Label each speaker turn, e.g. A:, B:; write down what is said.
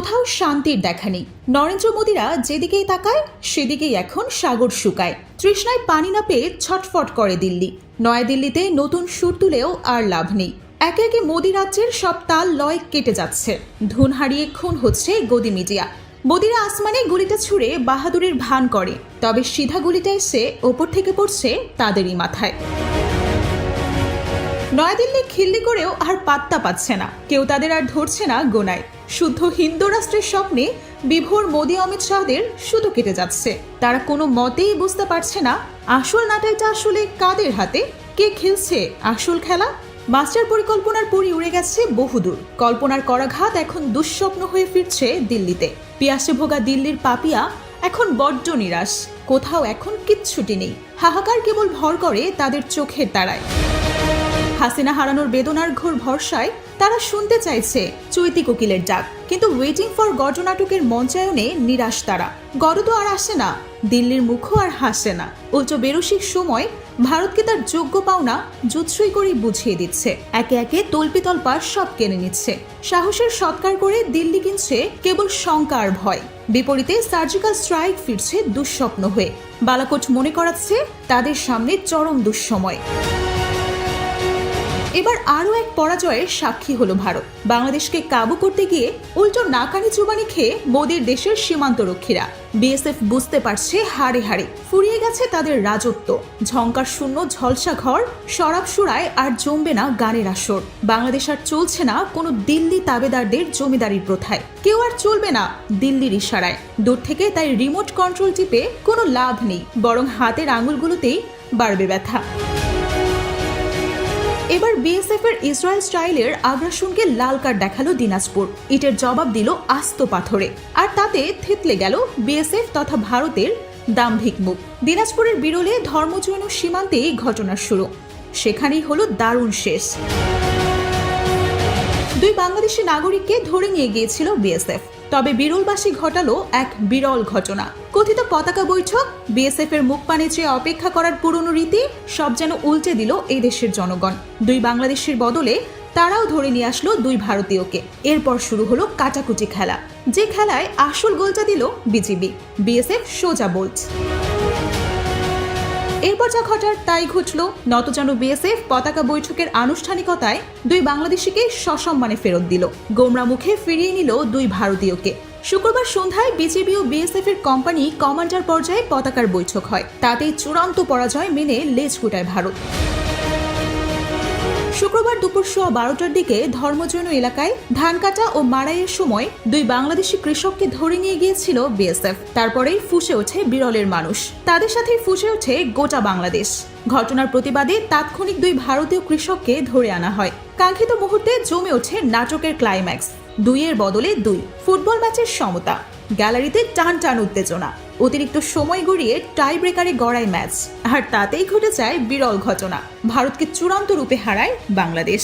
A: কোথাও শান্তির দেখা নেই। নরেন্দ্র মোদীরা যেদিকেই তাকায় সেদিকেই এখন সাগর শুকায়। তৃষ্ণায় পানি না পেয়ে ছটফট করে দিল্লি। নয়াদিল্লিতে নতুন সুর তুলেও আর লাভ নেই। একে একে মোদী রাজ্যের সব তাল লয় কেটে যাচ্ছে। ধুন হারিয়ে খুন হচ্ছে গদি মিডিয়া। মোদীরা আসমানে গুলিটা ছুঁড়ে বাহাদুরের ভান করে, তবে সিধা গুলিটা এসে ওপর থেকে পড়ছে তাদেরই মাথায়। নয়াদিল্লি খিল্লি করেও আর পাত্তা পাচ্ছে না, কেউ তাদের আর ধরছে না গোনায়। শুদ্ধ হিন্দু রাষ্ট্রের স্বপ্নে বিভোর মোদী অমিত শাহদের শুধু কেটে যাচ্ছে। তারা কোনো মতেই বুঝতে পারছে না আসল নাটাইটা আসলে কাদের হাতে, কে খেলছে আসল খেলা। মাস্টার পরিকল্পনার পরই উড়ে গেছে বহুদূর। কল্পনার করাঘাত এখন দুঃস্বপ্ন হয়ে ফিরছে দিল্লিতে। পিয়াসে ভোগা দিল্লির পাপিয়া এখন বড্ড নিরাশ। কোথাও এখন কিচ্ছুটি নেই। হাহাকার কেবল ভর করে তাদের চোখের তারায়। হাসিনা হারানোর বেদনার ঘোর ভরসায় তারা শুনতে চাইছে চৈতি কোকিলের ডাক, কিন্তু ওয়েটিং ফর গডনাটকের মঞ্চায়নে নিরাশ তারা। গড তো আর আসে না, দিল্লির মুখও আর হাসে না। উল্টো বেরসিক সময় ভারতকে তার যোগ্য পাওনা জুৎসই করে বুঝিয়ে দিচ্ছে। একে একে তল্পিতল্পা সব কেড়ে নিচ্ছে। সাহসের সৎকার করে দিল্লি কিনছে কেবল শঙ্কা আর ভয়। বিপরীতে সার্জিক্যাল স্ট্রাইক ফিরছে দুঃস্বপ্ন হয়ে। বালাকোট মনে করাচ্ছে তাদের সামনে চরম দুঃসময়। এবার আরও এক পরাজয়ের সাক্ষী হলো ভারত। বাংলাদেশকে কাবু করতে গিয়ে উল্টো নাকানি চুবানি খেয়ে মোদীর দেশের সীমান্তরক্ষীরা। বিএসএফ বুঝতে পারছে হাড়ে হাড়ে ফুরিয়ে গেছে তাদের রাজত্ব। ঝংকার শূন্য ঝলসা ঘর, শরাব সুরায় আর জমবে না গানের আসর। বাংলাদেশ আর চলছে না কোনো দিল্লি তাবেদারদের জমিদারির প্রথায়। কেউ আর চলবে না দিল্লির ইশারায়। দূর থেকে তাই রিমোট কন্ট্রোল টিপে কোনো লাভ নেই, বরং হাতের আঙুলগুলোতেই বাড়বে ব্যথা। এবার বিএসএফ এর ইসরায়েল স্টাইলের আগ্রাসনকে লাল কার্ড দেখালো দিনাজপুর। ইটের জবাব দিল আস্ত পাথরে, আর তাতে থেতলে গেল বিএসএফ তথা ভারতের দাম্ভিক মুখ। দিনাজপুরের বিরলে ধর্মজৈন সীমান্তেই ঘটনার শুরু। সেখানেই হলো দারুণ শেষ। দুই বাংলাদেশি নাগরিককে ধরে নিয়ে গিয়েছিল বিএসএফ। তবে বিরলবাসী ঘটালো এক বিরল ঘটনা। কথিত পতাকা বৈঠক, বিএসএফ এর মুখ পানে চেয়ে অপেক্ষা করার পুরনো রীতি সব যেন উল্টে দিল এই দেশের জনগণ। দুই বাংলাদেশের বদলে তারাও ধরে নিয়ে আসলো দুই ভারতীয়কে। এরপর শুরু হলো কাটাকুটি খেলা, যে খেলায় আসল গোলটা দিল বিজিবি। বিএসএফ সোজা বোল্ট। এরপর যা ঘটার তাই ঘটল। নতজানু বিএসএফ পতাকা বৈঠকের আনুষ্ঠানিকতায় দুই বাংলাদেশিকে সসম্মানে ফেরত দিল। গোমরা মুখে ফিরিয়ে নিল দুই ভারতীয়কে। শুক্রবার সন্ধ্যায় বিজিবি ও বিএসএফ এর কোম্পানি কমান্ডার পর্যায়ে পতাকার বৈঠক হয়। তাতেই চূড়ান্ত পরাজয় মেনে লেজ গুটায় ভারত। শুক্রবার দুপুর 12টার দিকে ধর্মজৈন এলাকায় ধান কাটা ও মাড়াইয়ের সময় দুই বাংলাদেশি কৃষককে ধরে নিয়ে গিয়েছিল বিএসএফ। তারপরেই ফুঁসে ওঠে বিরলের মানুষ। তাদের সাথেই ফুঁসে ওঠে গোটা বাংলাদেশ। ঘটনার প্রতিবাদে তাৎক্ষণিক দুই ভারতীয় কৃষককে ধরে আনা হয়। কাঙ্ক্ষিত মুহূর্তে জমে ওঠে নাটকের ক্লাইম্যাক্স। দুইয়ের বদলে দুই। ফুটবল ম্যাচের সমতা, গ্যালারিতে টান টান উত্তেজনা। অতিরিক্ত সময় গড়িয়ে টাই ব্রেকারে গড়ায় ম্যাচ। আর তাতেই ঘটে যায় বিরল ঘটনা। ভারতকে চূড়ান্ত রূপে হারায় বাংলাদেশ।